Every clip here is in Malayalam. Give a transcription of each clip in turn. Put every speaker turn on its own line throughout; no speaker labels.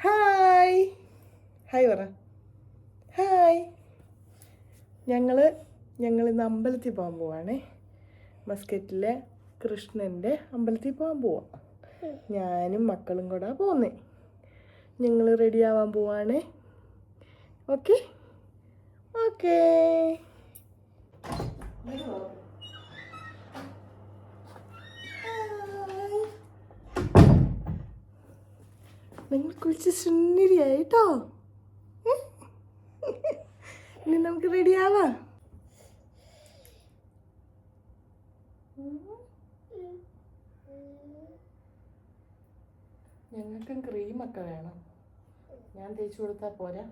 ഹായ് ഹായ് പറ. ഹായ്. ഞങ്ങളിന്ന് അമ്പലത്തിൽ പോകാൻ പോവാണേ. മസ്കറ്റിലെ കൃഷ്ണൻ്റെ അമ്പലത്തിൽ പോകാൻ പോവാം. ഞാനും മക്കളും കൂടെ പോകുന്നേ. ഞങ്ങൾ റെഡി ആവാൻ പോവാണേ. Okay okay. നിങ്ങൾ കുളിച്ച് സുന്ദരിയായിട്ടോ. ഇനി നമുക്ക് റെഡി ആവാം. ഞങ്ങൾക്കും ക്രീമൊക്കെ വേണം. ഞാൻ തേച്ച് കൊടുത്താൽ പോരാ,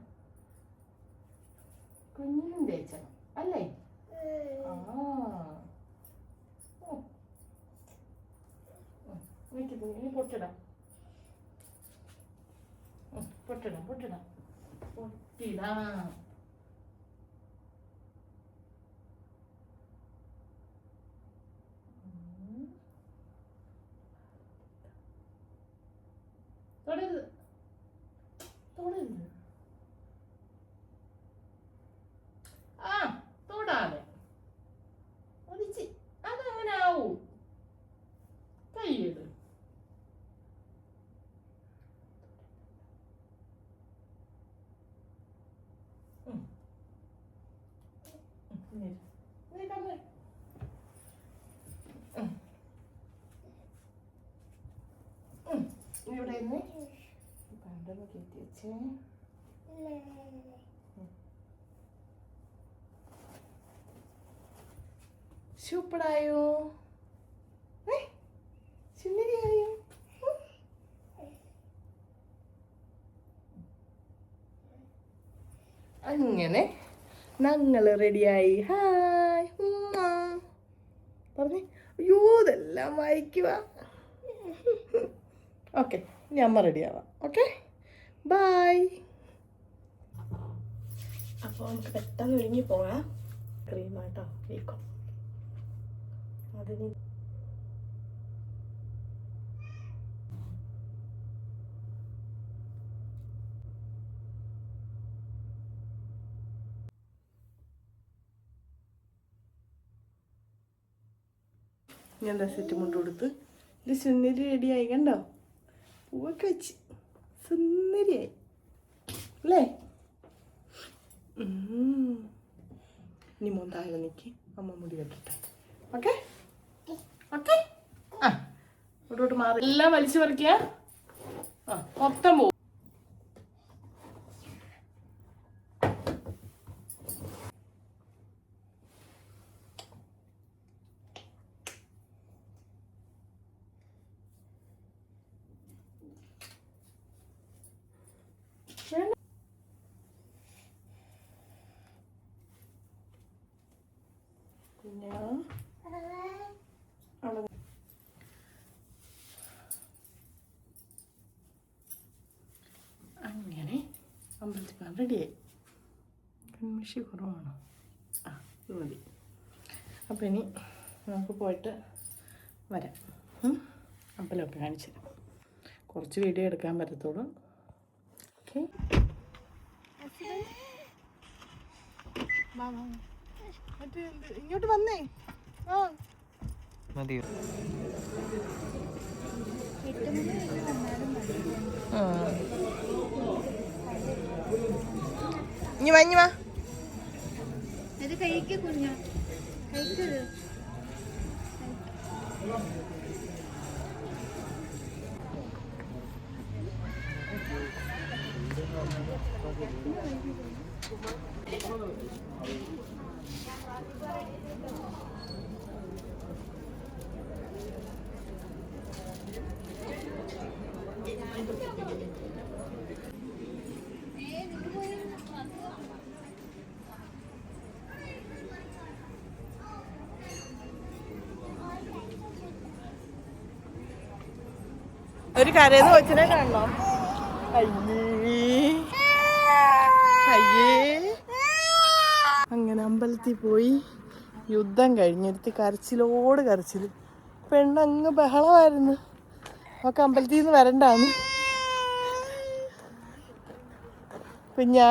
കുഞ്ഞിനും തേച്ചണം അല്ലേ? ഇനി പൊട്ടിടാം പൊട്ടിടാം പൊട്ടിടാം പൊട്ടിടാം. തൊടരുത് തൊടരുത്. തൊടാതെ ഒലിച്ച് അതങ്ങനെ ആവൂ. കയ്യിട്. ഇവിടെ നിന്ന് പണ്ടൊന്ന് കയറ്റി വെച്ചേ. സൂപ്പറായോ? സുന്ദരിയായോ? അങ്ങനെ ഞങ്ങൾ റെഡിയായി. ഹായ് പറഞ്ഞേ. അയ്യോ ഇതെല്ലാം വായിക്കുക. ഓക്കെ, ഇനി അമ്മ റെഡിയാവാം. Okay bye. അപ്പോൾ നമുക്ക് പെട്ടെന്ന് ഒരുങ്ങി പോകാം. ക്രീമാട്ടോ കേൾക്കും അതിന്. ഞാൻ സെറ്റ് മുട്ട് കൊടുത്ത് ഇത് സുന്ദരി റെഡിയായി. കണ്ടോ, പൂവൊക്കെ വെച്ച് സുന്ദരിയായി അല്ലേ? ഇനി മോന്താഴെ നിൽക്കി അമ്മ മുടി കെട്ടിട്ടെ. Okay okay. ഇവിടോട്ട് മാറി എല്ലാം വലിച്ചു പറിക്കുക. മൊത്തം പോവും. പിന്നെ അങ്ങനെ അമ്പലത്തിൽ പോകാൻ റെഡിയായി. കൺമിഷി കുറവാണോ? ഇത് മതി. അപ്പോൾ ഇനി നമുക്ക് പോയിട്ട് വരാം. അമ്പലമൊക്കെ കാണിച്ചു തരാം. കുറച്ച് വീഡിയോ എടുക്കാൻ പറ്റത്തുള്ളൂ. ഓക്കെ. ഇങ്ങോട്ട് വന്നേ. മതിയോ? ഇനി വാ.
ഇത് കഴിക്ക് കുഞ്ഞ, കഴിക്കരുത്.
ഒരു കരയെന്ന് കൊച്ചിനെ കാണണോ? അയ്യേ. അങ്ങനെ അമ്പലത്തിൽ പോയി യുദ്ധം കഴിഞ്ഞെടുത്ത് കരച്ചിലോട് കരച്ചിൽ.
പെണ്ണ് അങ്ങ് ബഹളമായിരുന്നു. ഒക്കെ അമ്പലത്തിൽ നിന്ന് വരണ്ടാന്ന്. കുഞ്ഞാ